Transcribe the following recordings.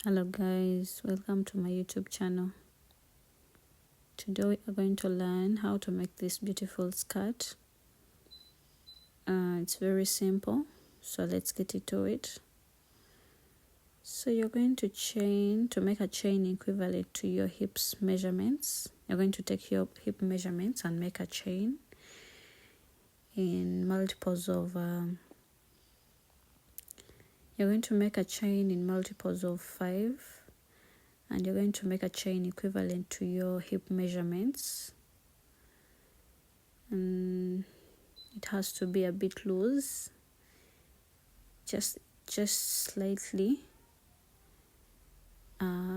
Hello guys, welcome to my YouTube channel. Today we are going to learn how to make this beautiful skirt. It's very simple, so let's get into it. So you're going to make a chain equivalent to your hips measurements. You're going to take your hip measurements and make a chain in multiples of you're going to make a chain in multiples of 5, and you're going to make a chain equivalent to your hip measurements, and it has to be a bit loose, just slightly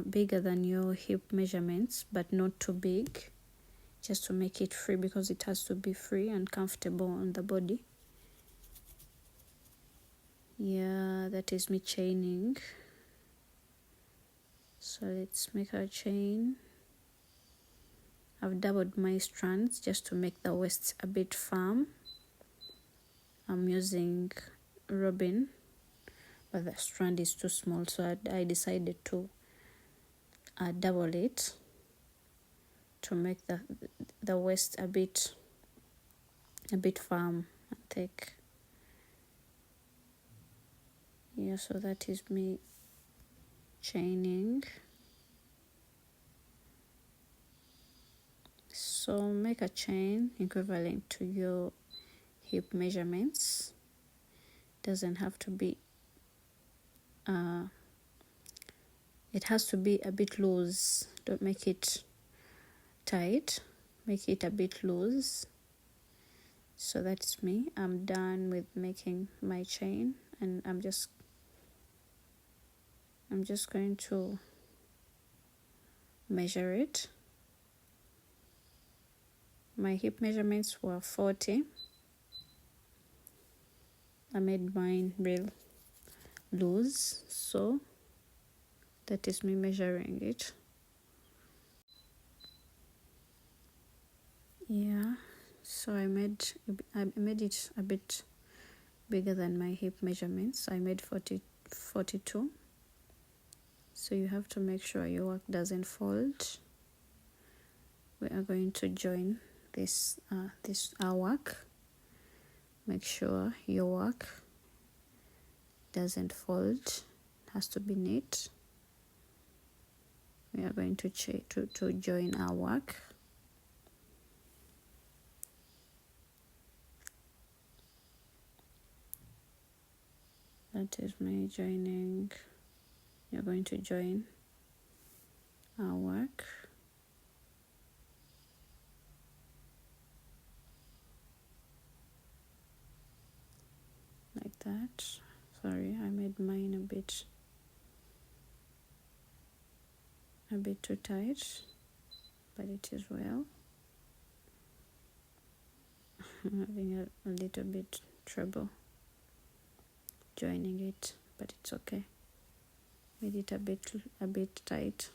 bigger than your hip measurements, but not too big, just to make it free, because it has to be free and comfortable on the body. Yeah, that is me chaining. So let's make our chain. I've doubled my strands just to make the waist a bit firm. I'm using robin, but the strand is too small, so I decided to double it to make the waist a bit firm and thick. Yeah, so that is me chaining. So make a chain equivalent to your hip measurements. Doesn't have to be it has to be a bit loose. Don't make it tight, make it a bit loose. So that's me. I'm done with making my chain, and I'm just going to measure it. My hip measurements were 40. I made mine real loose, so that is me measuring it. Yeah, so I made it a bit bigger than my hip measurements. I made 42. So you have to make sure your work doesn't fold. We are going to join this our work. Make sure your work doesn't fold. It has to be neat. We are going to join our work. That is me joining. You're going to join our work. Like that. Sorry, I made mine a bit too tight, but it is well. I'm having a little bit trouble joining it, but it's okay. Made it a bit tight.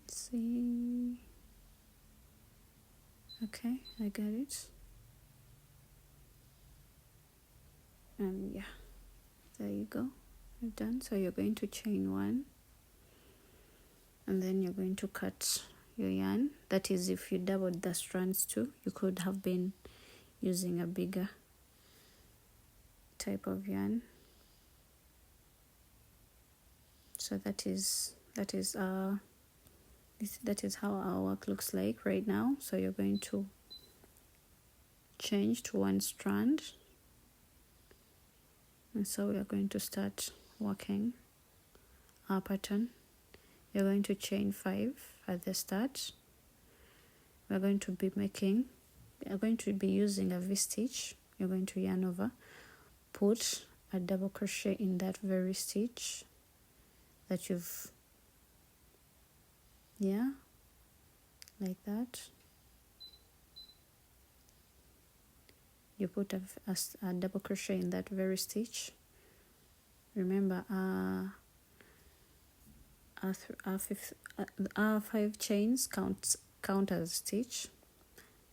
Let's see. Okay, I got it. And yeah, there you go. You're done. So you're going to chain 1, and then you're going to cut your yarn. That is, if you doubled the strands too, you could have been using a bigger type of yarn. So that is how our work looks like right now. So you're going to change to 1 strand, and so we are going to start working our pattern. You're going to chain 5 at the start. We're going to be using a V-stitch. You're going to yarn over, put a double crochet in that very stitch that you've, yeah, like that. You put a double crochet in that very stitch. Remember, our 5 chains count as a stitch.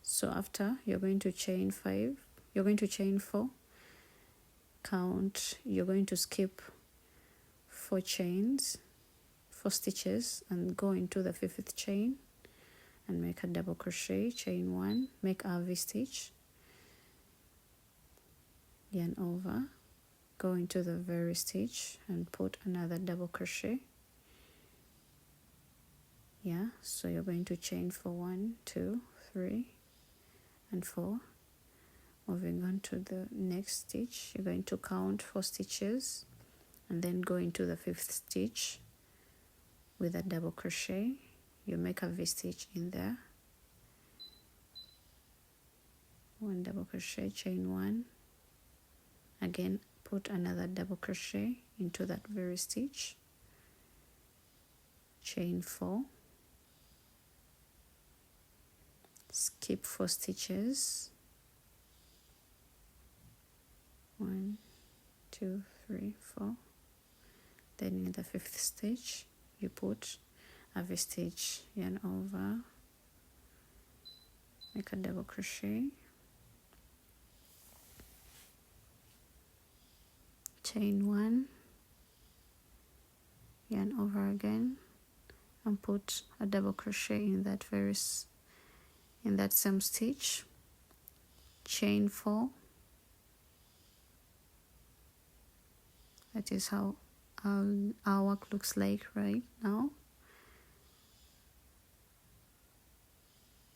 So after you're going to chain 5, you're going to chain 4, count, you're going to skip 4 stitches and go into the 5th chain and make a double crochet, chain 1, make a V-stitch, yarn over, go into the very stitch and put another double crochet. Yeah, so you're going to chain for 1, 2, 3 and 4. Moving on to the next stitch, you're going to count 4 stitches and then go into the 5th stitch with a double crochet. You make a V-stitch in there, 1 double crochet, chain 1, again put another double crochet into that very stitch, chain 4, skip 4 stitches, 1, 2, 3, 4. Then in the 5th stitch you put a V-stitch, yarn over, make a double crochet, chain 1, yarn over again and put a double crochet in that same stitch, chain 4. That is how our work looks like right now.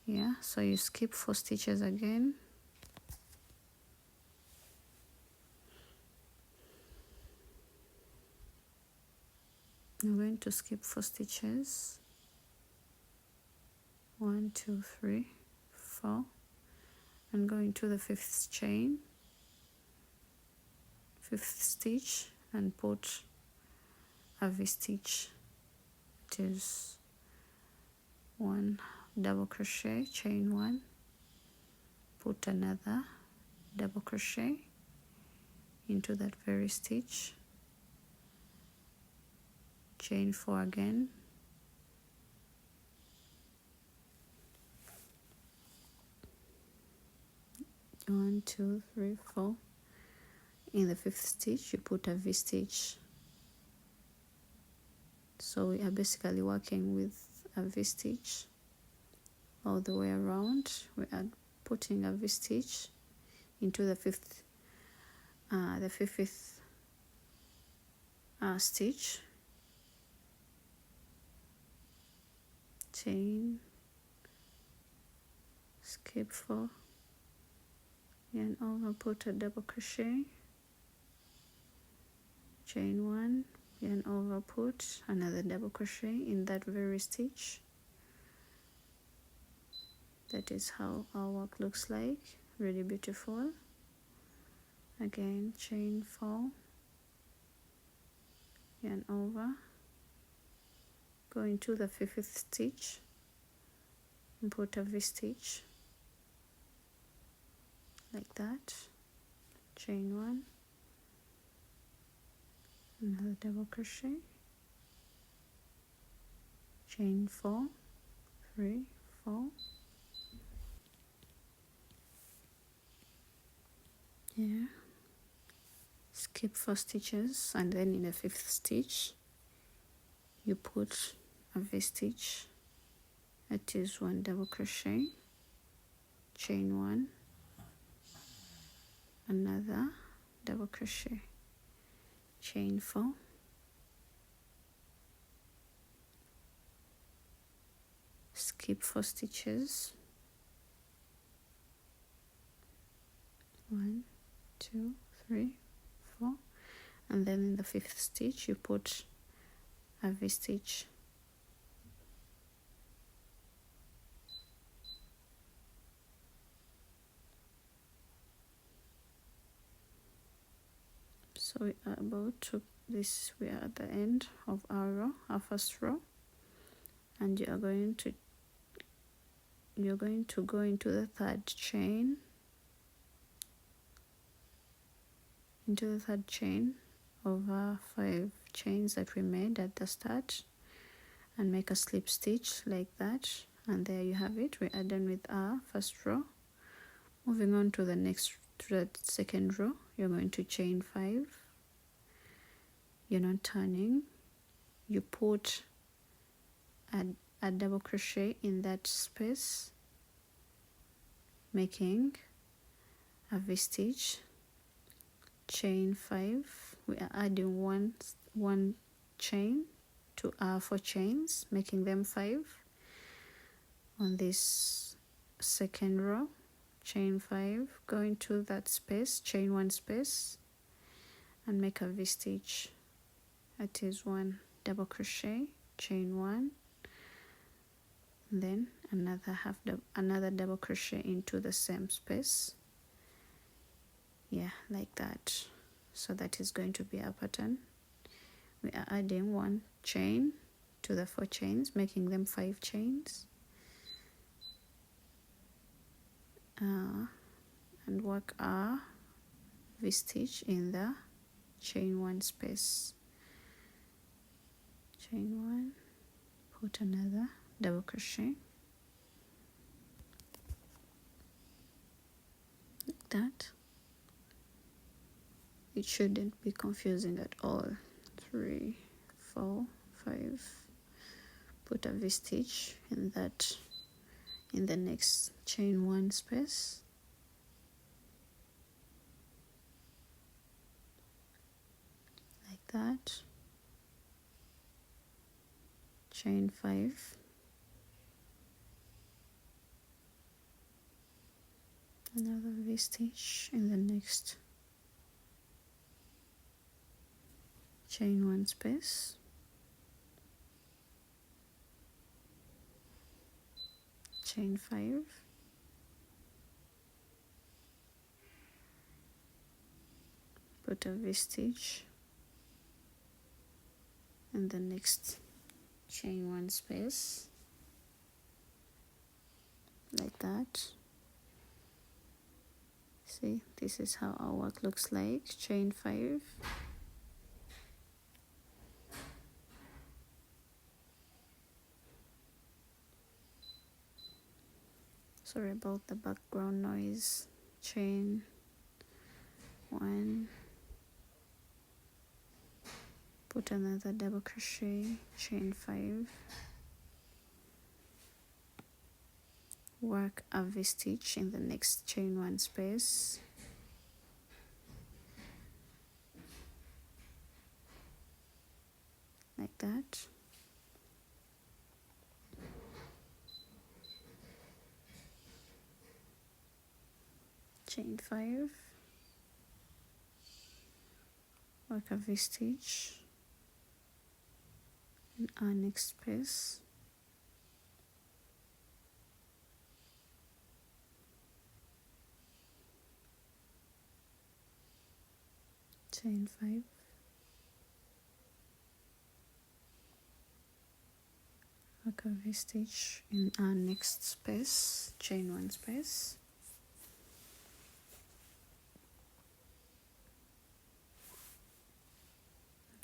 Yeah, so you skip 4 stitches again, I'm going to skip 4 stitches, 1, 2, 3, 4, and go into the 5th chain, 5th stitch and put a V-stitch. It is 1 double crochet, chain 1, put another double crochet into that very stitch, chain 4 again, one, two, three, 4. In the 5th stitch you put a V-stitch. So we are basically working with a V-stitch all the way around. We are putting a V-stitch into the 5th stitch, chain, skip 4, yarn over, put a double crochet, chain 1, yarn over, put another double crochet in that very stitch. That is how our work looks like, really beautiful. Again, chain 4, yarn over, go into the 5th stitch and put a V-stitch like that, chain 1, another double crochet, chain 4, 3, 4. Yeah, skip 4 stitches and then in the 5th stitch you put a V-stitch. That is 1 double crochet, chain 1, another double crochet, chain 4, skip 4 stitches, 1, 2, 3, 4, and then in the 5th stitch you put a V-stitch. So we are about to we are at the end of our row, our first row, and you're going to go into the 3rd chain, of our 5 chains that we made at the start. and make a slip stitch like that, and there you have it. We are done with our first row. Moving on to the next, to the second row, you're going to chain 5. You're not turning. You put a double crochet in that space, making a V-stitch, chain 5. We are adding one chain to our 4 chains, making them 5 on this second row. Chain 5, go into that space, chain 1 space, and make a V-stitch. That is 1 double crochet, chain 1, and then another double crochet into the same space. Yeah, like that. So that is going to be our pattern. We are adding 1 chain to the 4 chains, making them 5 chains, and work our V-stitch in the chain 1 space. Chain 1, put another double crochet like that. It shouldn't be confusing at all. 3, 4, 5. Put a V-stitch in the next chain 1 space. Like that. Chain 5. Another V-stitch in the next chain 1 space. Chain 5. Put a V-stitch in the next chain 1 space, like that. See, this is how our work looks like. Chain 5, sorry about the background noise. Chain 1, put another double crochet, chain 5, work a V-stitch in the next chain 1 space, like that. Chain 5, work a V-stitch in our next space, chain 5, work a V-stitch in our next space, chain 1 space,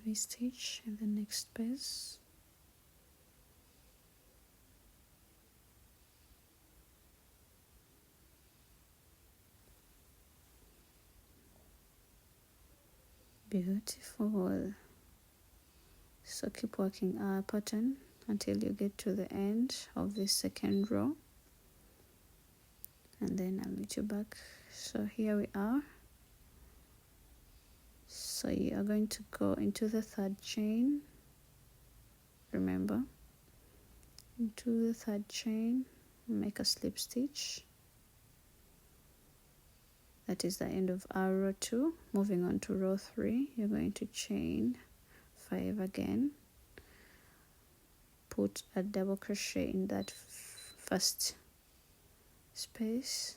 V-stitch in the next space, beautiful. So keep working our pattern until you get to the end of this second row, and then I'll meet you back. So here we are. So you are going to go into the 3rd chain, remember, into the 3rd chain, make a slip stitch. That is the end of our row 2. Moving on to row 3, you're going to chain 5 again, put a double crochet in that first space,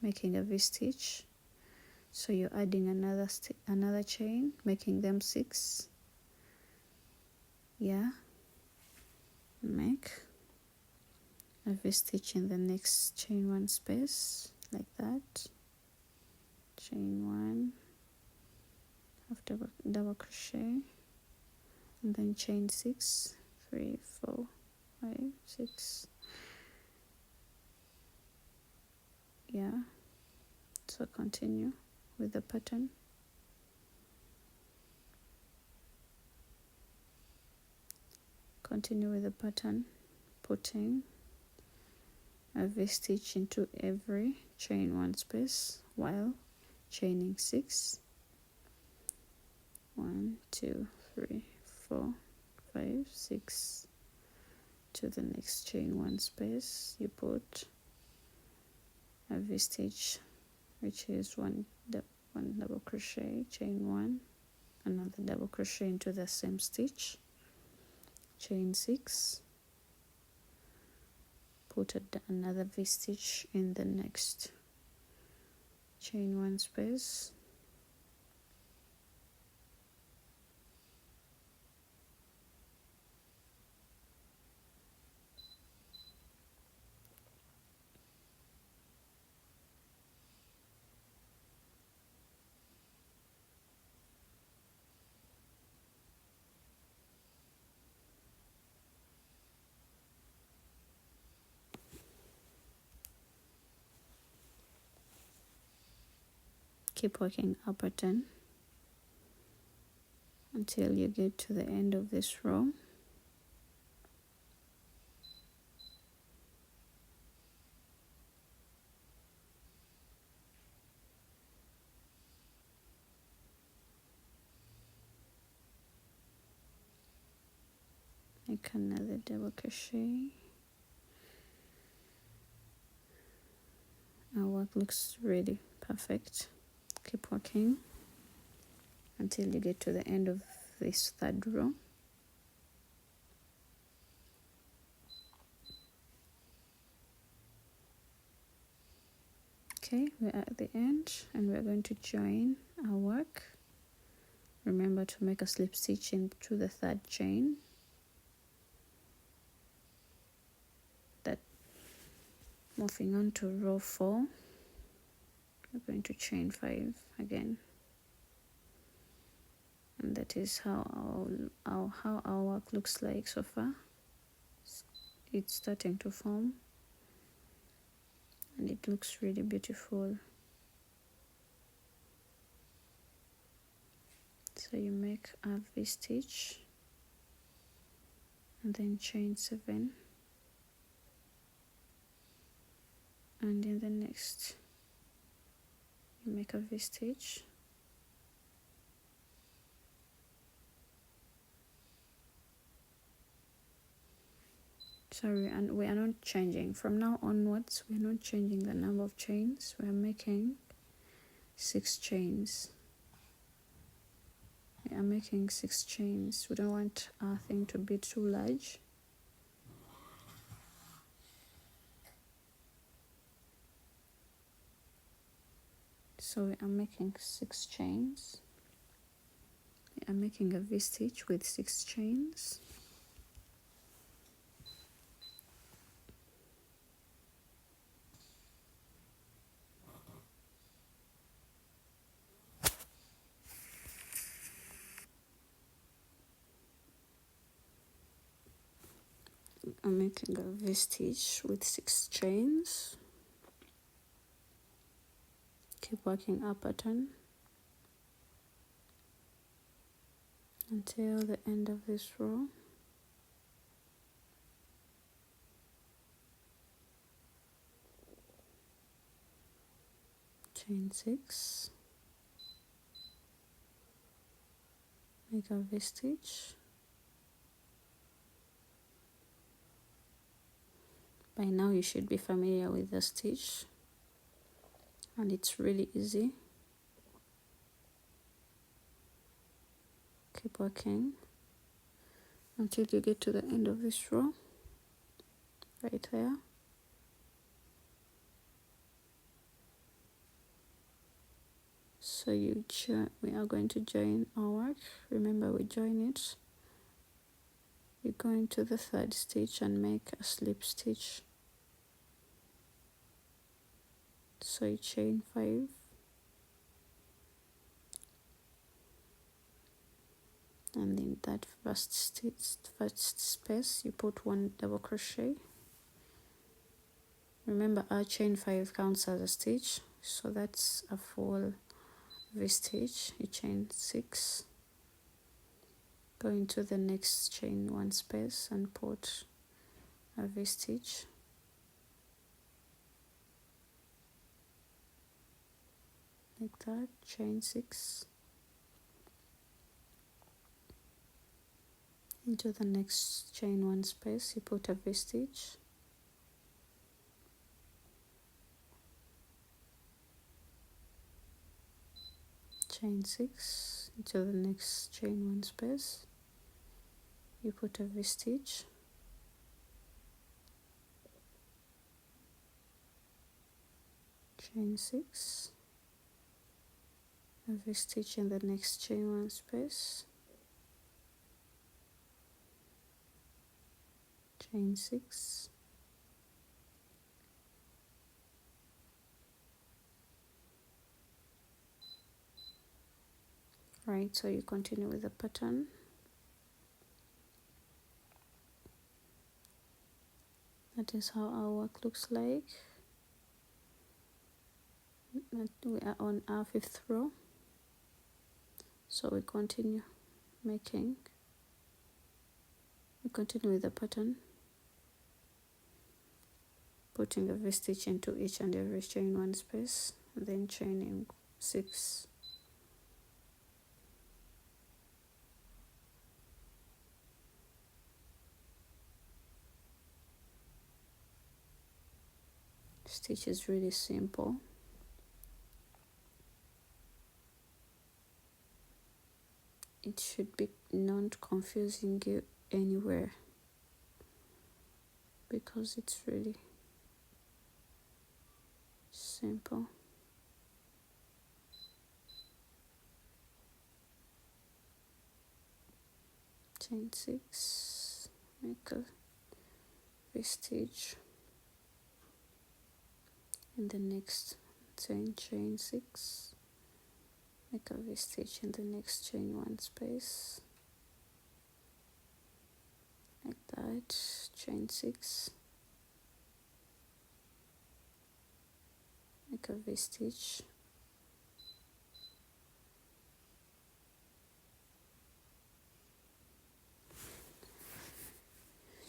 making a V-stitch. So you're adding another chain, making them 6. Yeah, make a V-stitch in the next chain 1 space, like that. Chain 1, after double crochet, and then chain 6 3, 4, 5, 6. Yeah, so continue with the pattern. Continue with the pattern, putting a V-stitch into every chain 1 space while chaining 6. 1, 2, 3, 4, 5, 6. To the next chain 1 space, you put a V-stitch, which is one double crochet, chain 1, another double crochet into the same stitch, chain 6, put another V-stitch in the next chain 1 space, keep working our pattern until you get to the end of this row. Make another double crochet. Our work looks really perfect. Keep working until you get to the end of this 3rd row. Okay, we're at the end and we're going to join our work. Remember to make a slip stitch into the 3rd chain. Moving on to row 4, we're going to chain 5 again, and that is how our work looks like so far. It's starting to form and it looks really beautiful. So you make a V-stitch and then chain 7, and in the next you make a V-stitch, sorry, and we are not changing from now onwards. We are not changing the number of chains. We are making 6 chains. We are making 6 chains. We don't want our thing to be too large. So we are making 6 chains. We are making a V-stitch with 6 chains. I'm making a V-stitch with 6 chains. Keep working our pattern until the end of this row. Chain 6, make a V-stitch. By now you should be familiar with the stitch, and it's really easy. Keep working until you get to the end of this row, right there. So we are going to join our work. Remember, we join it. You go into the 3rd stitch and make a slip stitch. So you chain 5, and in that first space you put 1 double crochet. Remember, our chain 5 counts as a stitch, so that's a full V-stitch. You chain 6, go into the next chain 1 space and put a V-stitch, like that, chain 6, into the next chain 1 space you put a V-stitch, chain 6, into the next chain 1 space you put a V-stitch, chain 6, a V-stitch in the next chain 1 space, chain 6, right? So you continue with the pattern. That is how our work looks like. We are on our 5th row, so we continue with the pattern, putting a V-stitch into each and every chain 1 space, and then chaining 6, stitch is really simple. It should be not confusing you anywhere, because it's really simple. Chain 6, make a V-stitch in the next chain 6, make a V-stitch in the next chain 1 space, like that, chain 6, make a V-stitch,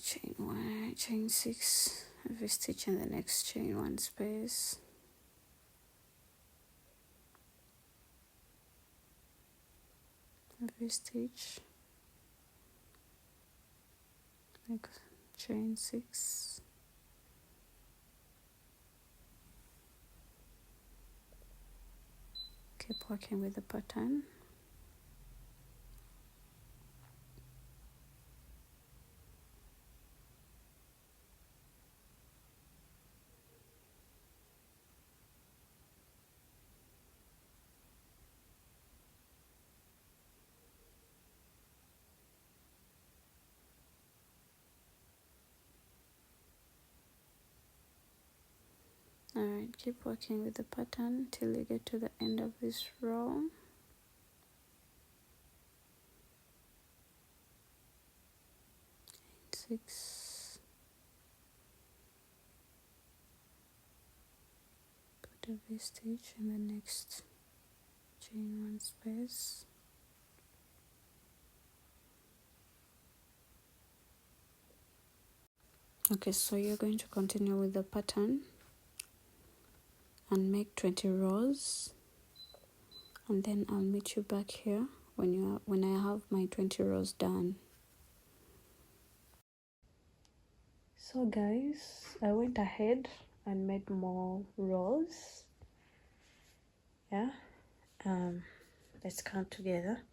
chain 1, chain 6, a V-stitch in the next chain 1 space, a V-stitch, make chain 6, keep working with the pattern. Alright, keep working with the pattern till you get to the end of this row. Chain 6, put a V-stitch in the next chain 1 space, okay, so you're going to continue with the pattern and make 20 rows, and then I'll meet you back here when I have my 20 rows done. So guys, I went ahead and made more rows. Yeah, let's count together.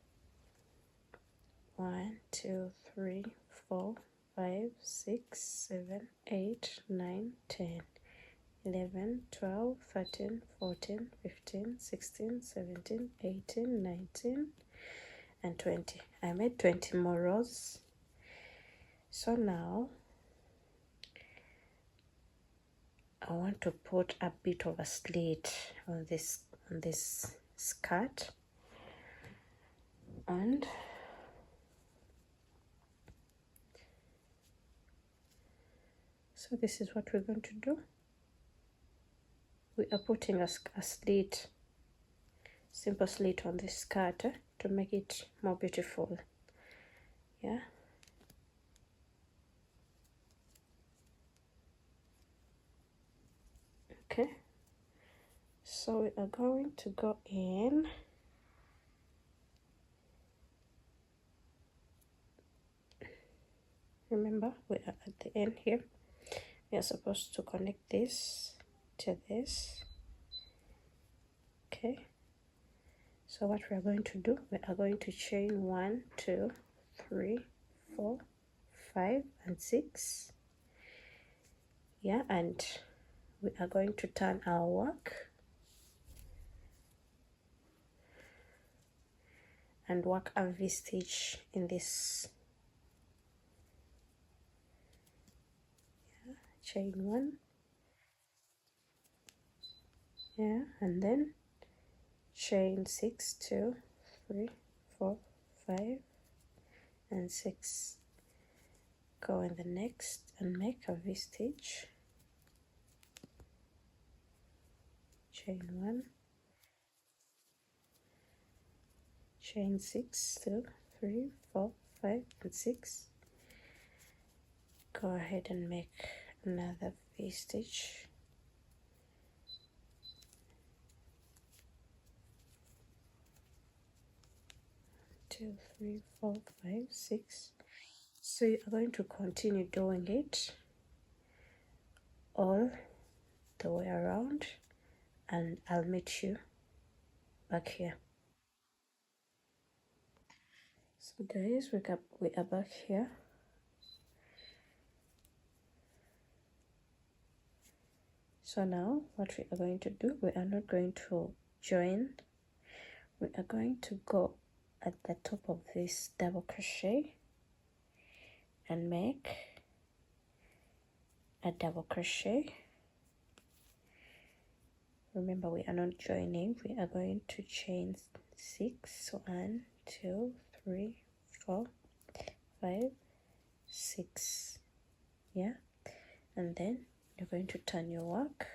1, 2, 3, 4, 5, 6, 7, 8, 9, 10, 11, 12, 13, 14, 15, 16, 17, 18, 19, and 20. I made 20 more rows. So now I want to put a bit of a slit on this skirt, and So this is what we're going to do. We are putting a slit, simple slit on this skirt to make it more beautiful. Yeah. Okay. So we are going to go in. Remember, we are at the end here. We are supposed to connect this to this. Okay. So what we are going to do, we are going to chain 1, 2, 3, 4, 5, and 6. Yeah, and we are going to turn our work and work a V-stitch in this. Yeah, chain 1. Yeah, and then chain 6, 2, 3, 4, 5, and 6. Go in the next and make a V-stitch. Chain 1, chain 6, 2, 3, 4, 5, and 6. Go ahead and make another V-stitch. 2, 3, 4, 5, 6. So you are going to continue doing it all the way around, and I'll meet you back here. So guys, we are back here. So now what we are going to do, we are not going to join. We are going to go at the top of this double crochet and make a double crochet. Remember, we are not joining. We are going to chain 6. 1, 2, 3, 4, 5, 6. Yeah, and then you're going to turn your work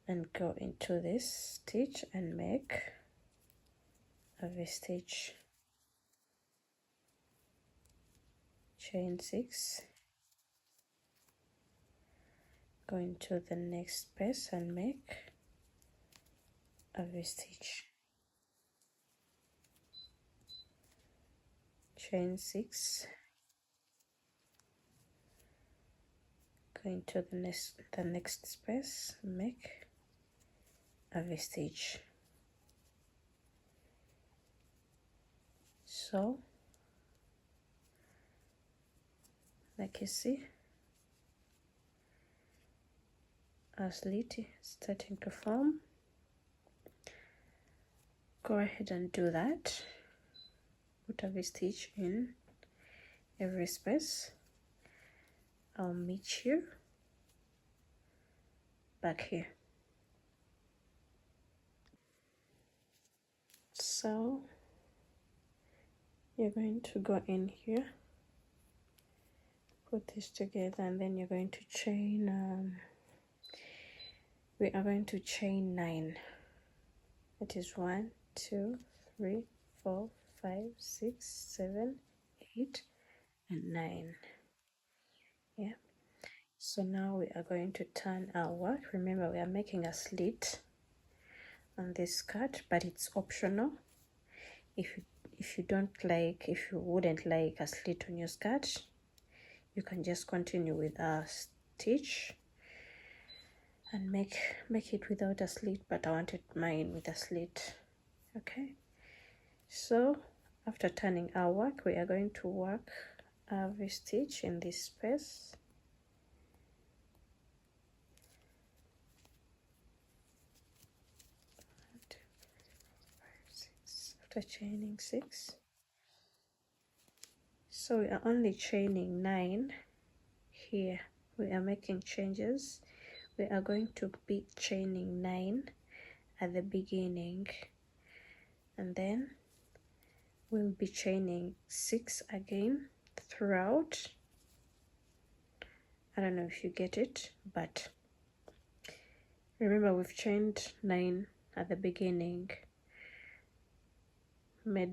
and go into this stitch and make a V-stitch. Chain 6. Go into the next space and make a V-stitch. Chain 6. Go into the next space, make a V-stitch. So like you see, our slit is starting to form. Go ahead and do that. Put a V-stitch in every space. I'll meet you back here. So you're going to go in here, put this together, and then you're going to chain we are going to chain 9. That is 1, 2, 3, 4, 5, 6, 7, 8, and 9. Yeah. So now we are going to turn our work. Remember, we are making a slit on this skirt, but it's optional. If you wouldn't like a slit on your skirt, you can just continue with a stitch and make it without a slit, but I wanted mine with a slit. Okay, so after turning our work, we are going to work a V-stitch in this space. After chaining 6, so we are only chaining 9 here. We are making changes. We are going to be chaining 9 at the beginning, and then we'll be chaining 6 again throughout. I don't know if you get it, but remember we've chained 9 at the beginning, we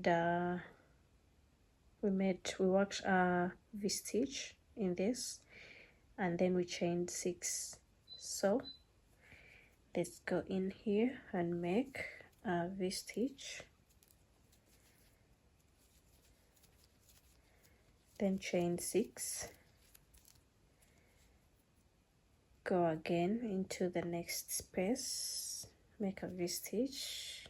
worked a V-stitch in this, and then we chained 6. So let's go in here and make a V-stitch, then chain 6, go again into the next space, make a V-stitch,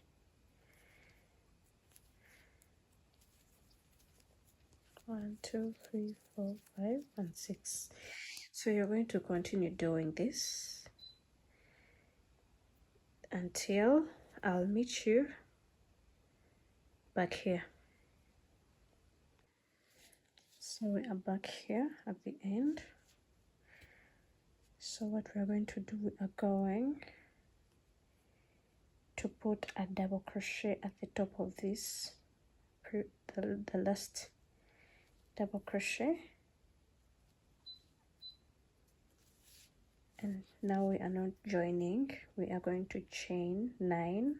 one, 2, 3, 4, 5, and 6. So you're going to continue doing this until I'll meet you back here. So we are back here at the end. So what we're going to do, we are going to put a double crochet at the top of this, the last double crochet, and now we are not joining, we are going to chain 9.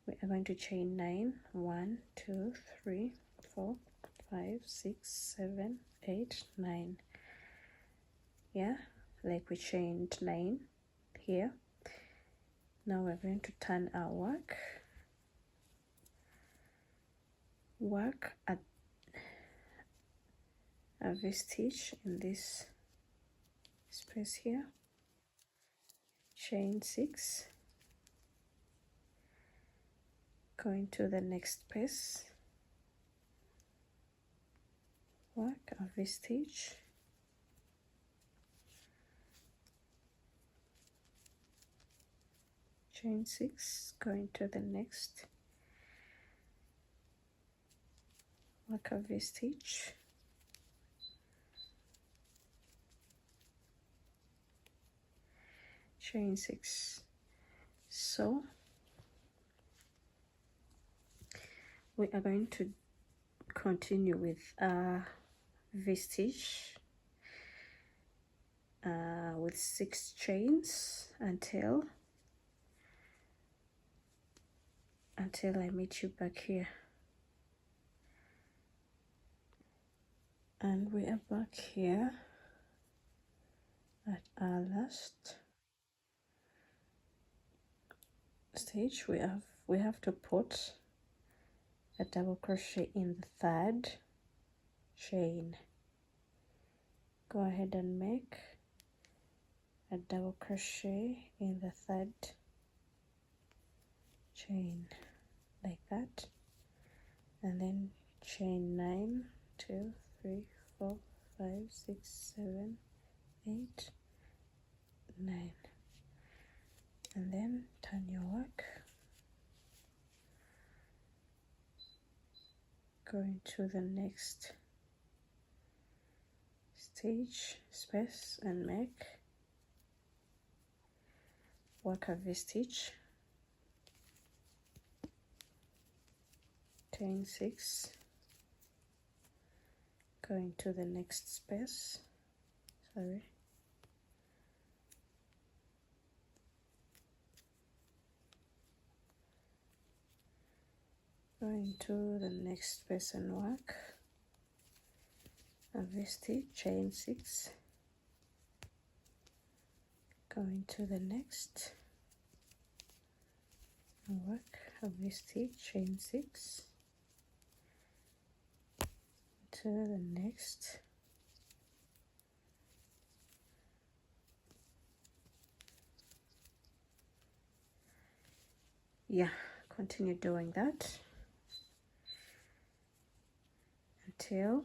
We are going to chain 9, 1, 2, 3, 4, 5, 6, 7, 8, 9. Yeah, like we chained 9 here. Now we're going to turn our work at a V-stitch in this space here, chain 6, go into the next space, work a V-stitch, chain 6, go into the next, work a V-stitch, chain 6. So we are going to continue with V-stitch with 6 chains until I meet you back here. And we are back here at our last stage. We have to put a double crochet in the 3rd chain. Go ahead and make a double crochet in the 3rd chain like that, and then chain 9, 2, 3, 4, 5, 6, 7, 8, 9, and then turn your work, go into the next stage space and make work a V-stitch, chain 6, go into the next space, go into the next space and work a V-stitch, chain 6, go into the next and work a V-stitch, chain 6, to the next, yeah, continue doing that until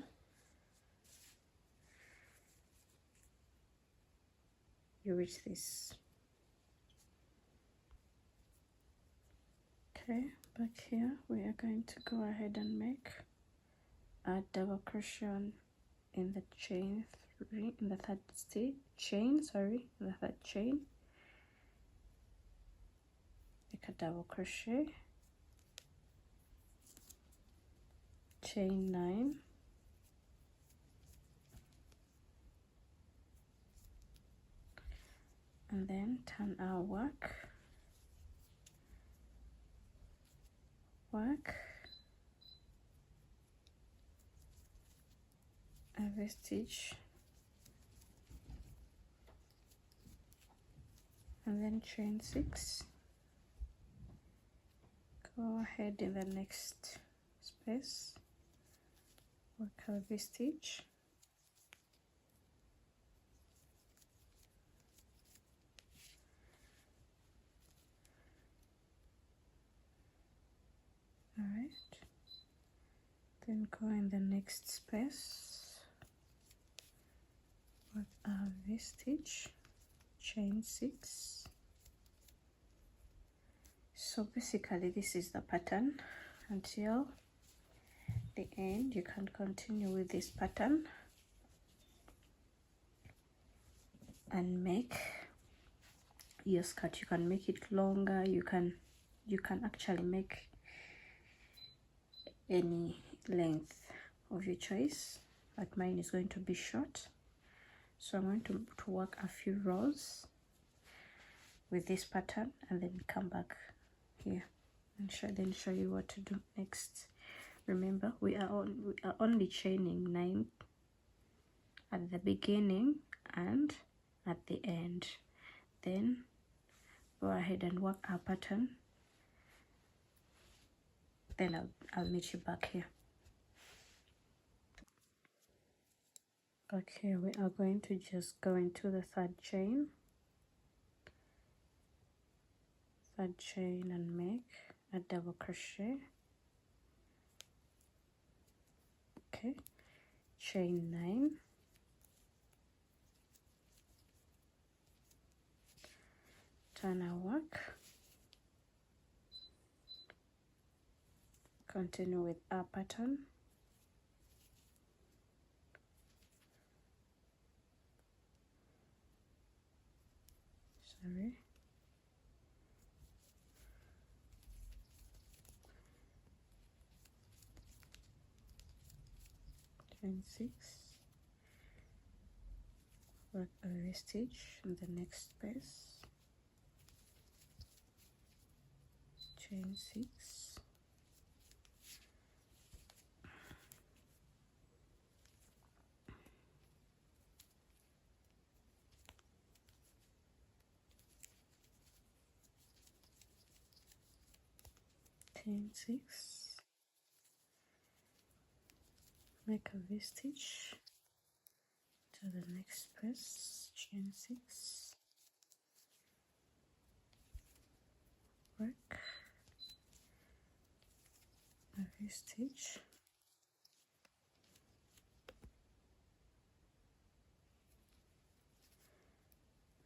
you reach this. Okay, back here we are going to go ahead and make a double crochet in the chain 3, in the 3rd chain, in the 3rd chain, make a double crochet, chain 9, and then turn our work, every stitch, and then chain 6. Go ahead in the next space, work every stitch, all right, then go in the next space, work every stitch, chain 6. So basically this is the pattern until the end. You can continue with this pattern and make your skirt. You can make it longer, you can actually make any length of your choice, but mine is going to be short. So I'm going to work a few rows with this pattern and then come back here and show you what to do next. Remember, we are only chaining 9 at the beginning and at the end. Then go ahead and work our pattern, then I'll meet you back here. Okay, we are going to just go into the third chain and make a double crochet. Okay, chain 9, turn our work, continue with our pattern, chain 6, work every stitch in the next space, chain 6, chain 6, make a V-stitch to the next space, chain 6, work a V-stitch,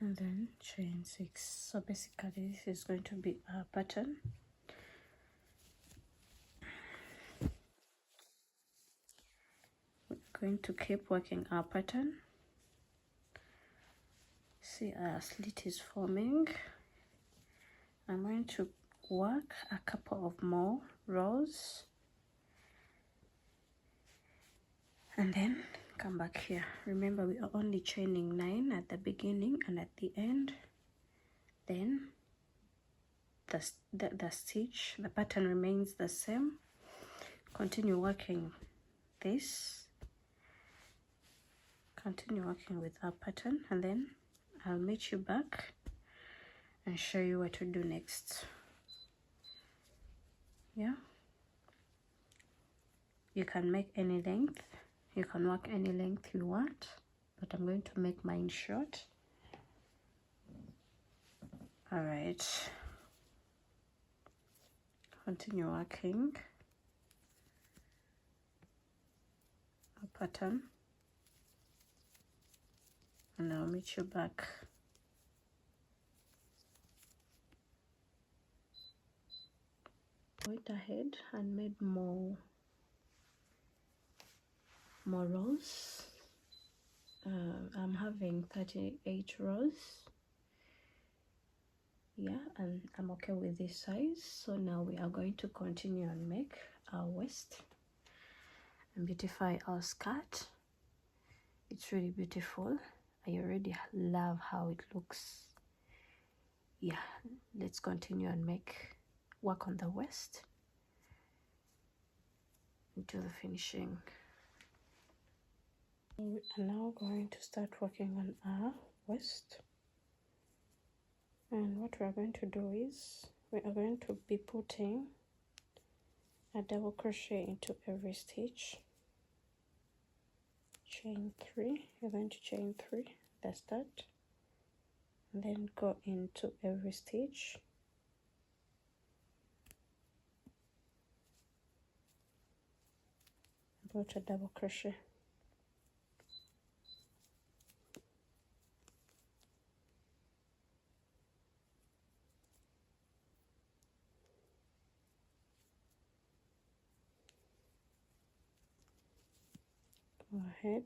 and then chain 6. So basically this is going to be our pattern. We're going to keep working our pattern. See, a slit is forming. I'm going to work a couple of more rows and then come back here. Remember, we are only chaining 9 at the beginning and at the end. Then the stitch, the pattern remains the same. Continue working this, continue working with our pattern, and then I'll meet you back and show you what to do next. Yeah, you can make any length, you can work any length you want, but I'm going to make mine short. All right, continue working a pattern and I'll meet you back. Went ahead and made more rows. I'm having 38 rows. Yeah, and I'm okay with this size. So now we are going to continue and make our waist. and beautify our skirt. It's really beautiful. I already love how it looks. Yeah, let's continue and work on the waist into the finishing. We are now going to start working on our waist, and what we are going to do is we are going to be putting a double crochet into every stitch. Chain 3, you're going to chain 3, that's that, and then go into every stitch. Put a double crochet. Go ahead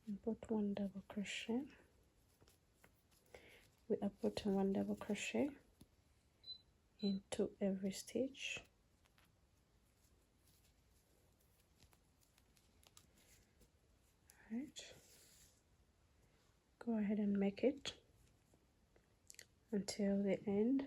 and put one double crochet. We are putting one double crochet into every stitch. Right, go ahead and make it until the end.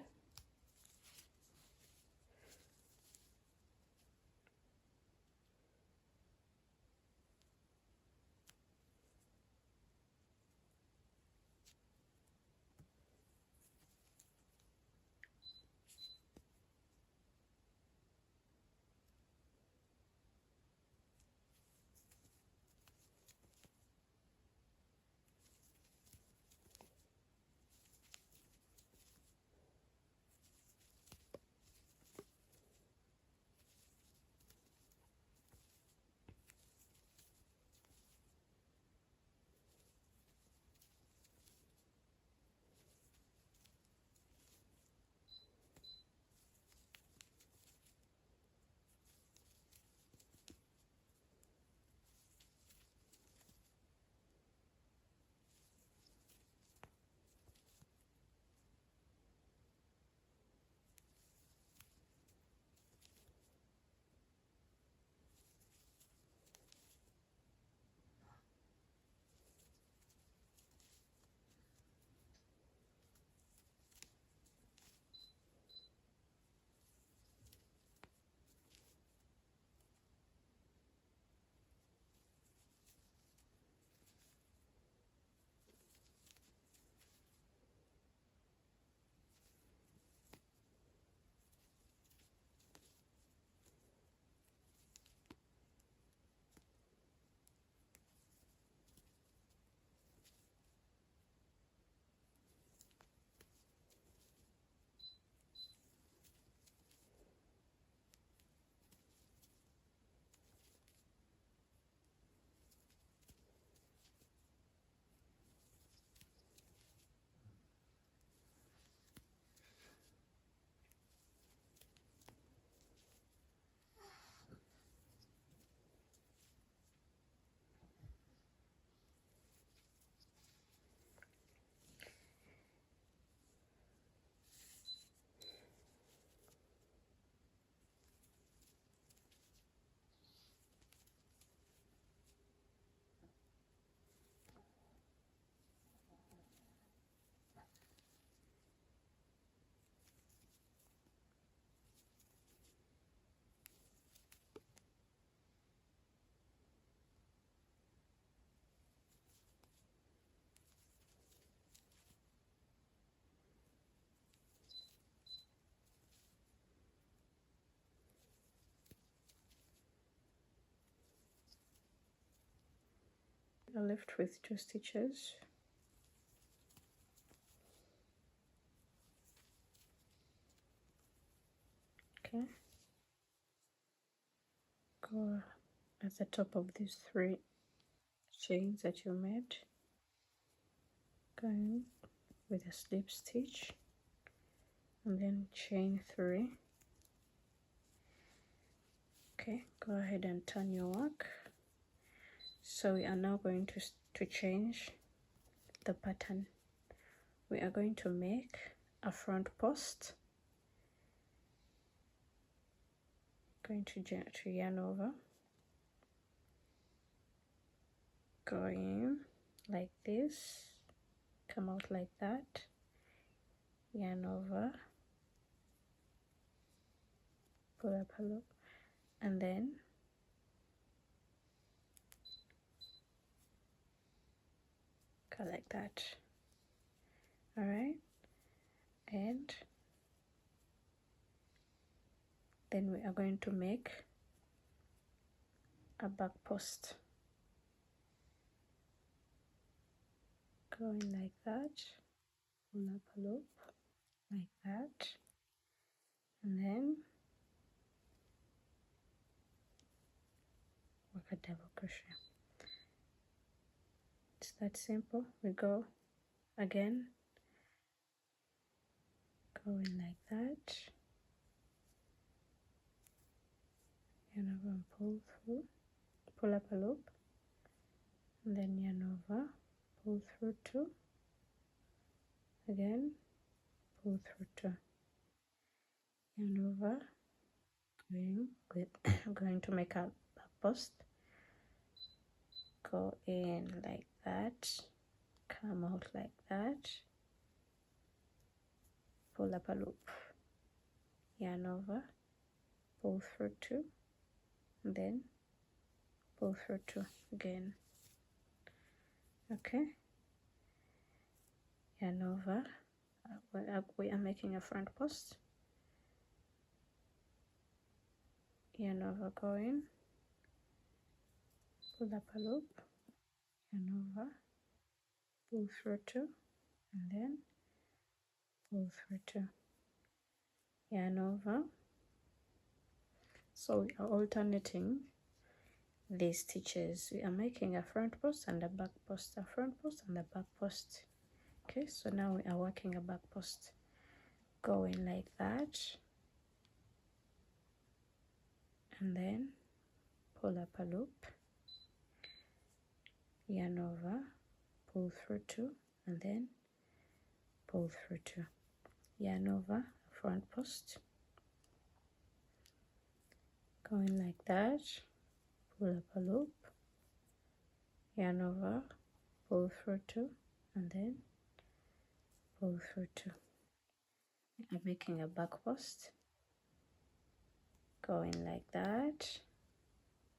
You're left with 2 stitches. Okay, go at the top of these 3 chains that you made, go in with a slip stitch and then chain 3. Okay, go ahead and turn your work. So we are now going to change the pattern we are going to make a front post. Going to yarn over, go in like this, come out like that, yarn over, pull up a loop, and then go like that. All right, and then we are going to make a back post. Going like that, pull up a loop like that, and then work a double crochet. It's that simple. We go again, going like that, yarn over and pull through, pull up a loop, and then yarn over, pull through 2, again, pull through 2, yarn over, going to make a back post, go in like that, come out like that, pull up a loop, yarn over, pull through 2, and then pull through 2 again. Okay, yarn over, we are making a front post, yarn over, go in, pull up a loop, yarn over, pull through 2, and then pull through 2, yarn over. So we are alternating these stitches. We are making a front post and a back post, a front post and a back post. Okay, so now we are working a back post, going like that, and then pull up a loop, yarn over, pull through 2, and then pull through 2, yarn over, front post, going like that, pull up a loop, yarn over, pull through 2, and then pull through 2. I'm making a back post, going like that,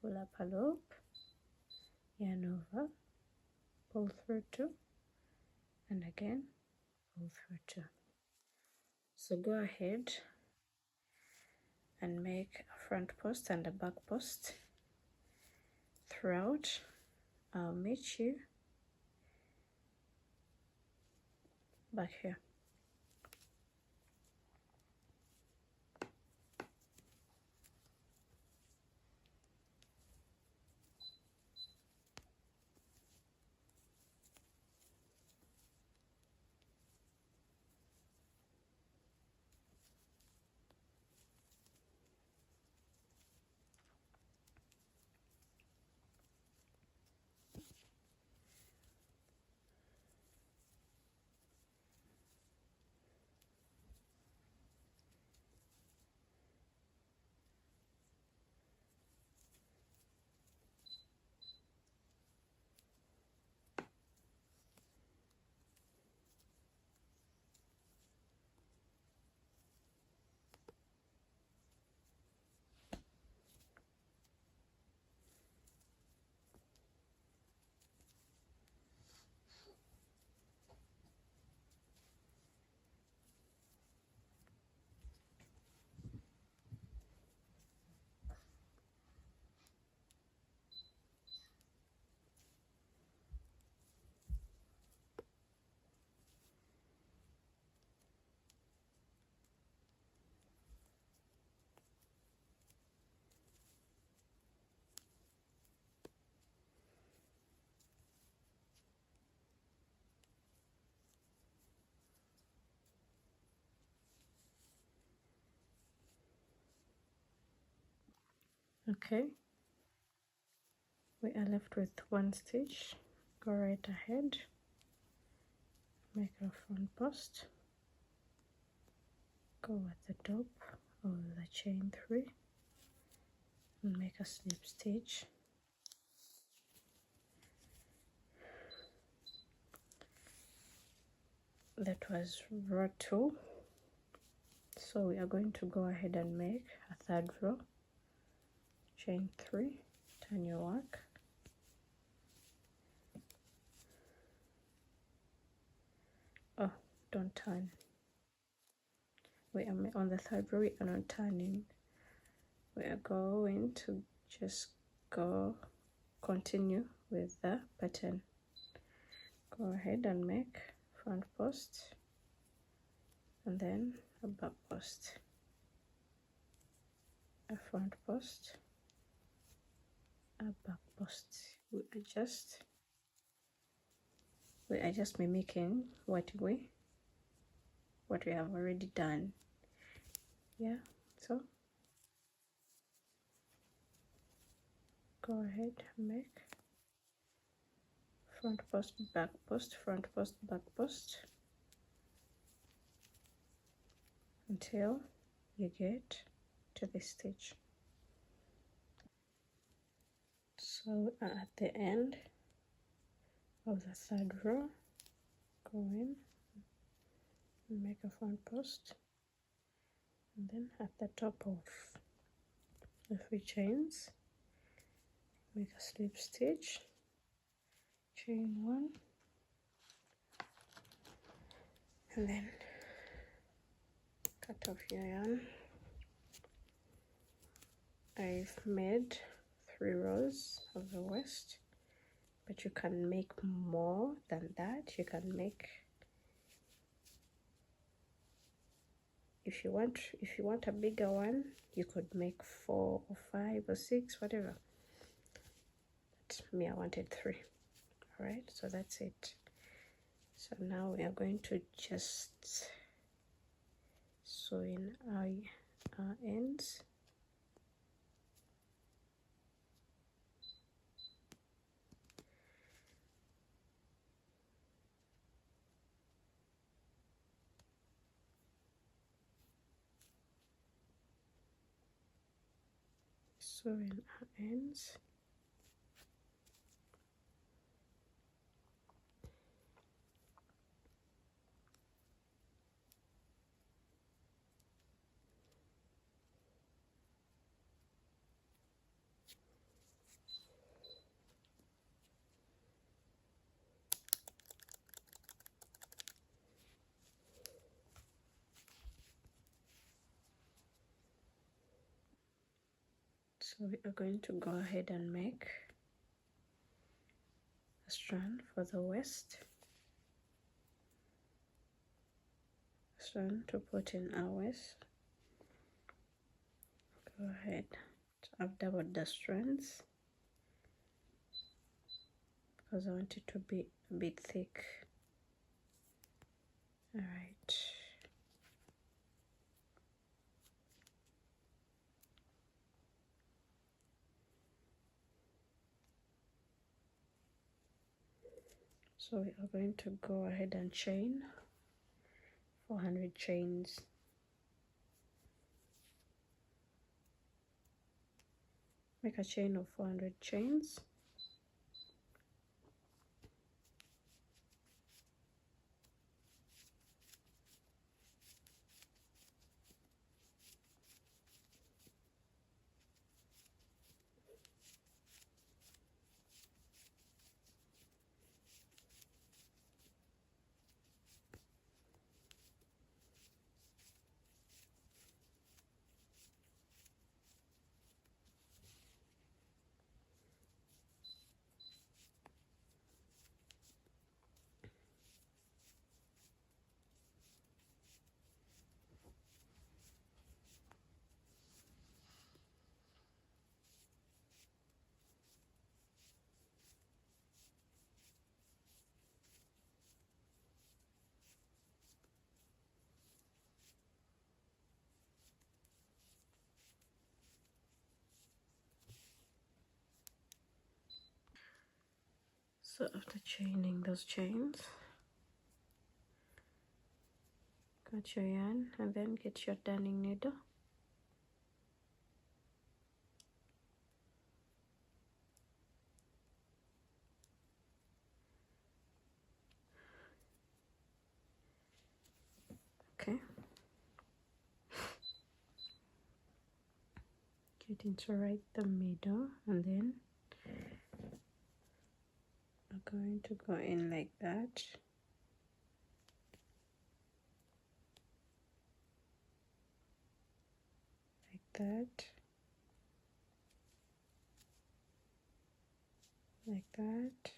pull up a loop, yarn over, pull through 2, and again pull through 2. So go ahead and make a front post and a back post throughout. I'll meet you back here. Okay, we are left with one stitch. Go right ahead make a front post, go at the top of the chain 3 and make a slip stitch. That was row 2, so we are going to go ahead and make a third row, chain 3, turn your work, oh, don't turn, we are on the third row, we are not turning, we are going to just continue with the pattern. Go ahead and make front post and then a back post, a front post, a back post. We are just mimicking what we have already done. Yeah, so go ahead and make front post, back post, front post, back post until you get to this stitch. So at the end of the third row, go in and make a front post, and then at the top of the 3 chains, make a slip stitch, chain 1, and then cut off your yarn. I've made 3 rows of the waist, but you can make more than that. You can make, if you want a bigger one, you could make 4 or 5 or 6, whatever. But me, I wanted 3. All right, so that's it. So now we are going to just sew in our ends. Sew in our ends. So we are going to go ahead and make a strand for the waist, a strand to put in our waist. Go ahead. I've doubled the strands because I want it to be a bit thick. All right. So we are going to go ahead and chain 400 chains. Make a chain of 400 chains. So after chaining those chains, cut your yarn and then get your darning needle. Okay, get into right the middle, and then I'm going to go in like that. That, like that.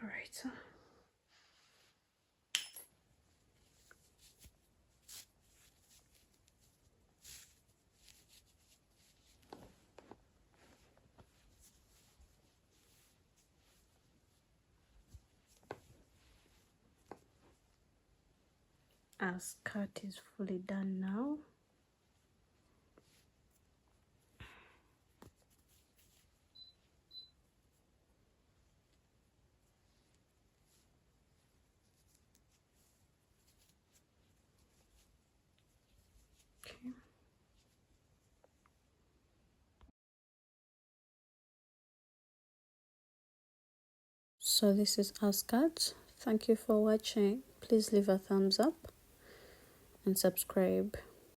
All right, so our skirt is fully done now. Okay. So this is our skirt. Thank you for watching. Please leave a thumbs up and subscribe.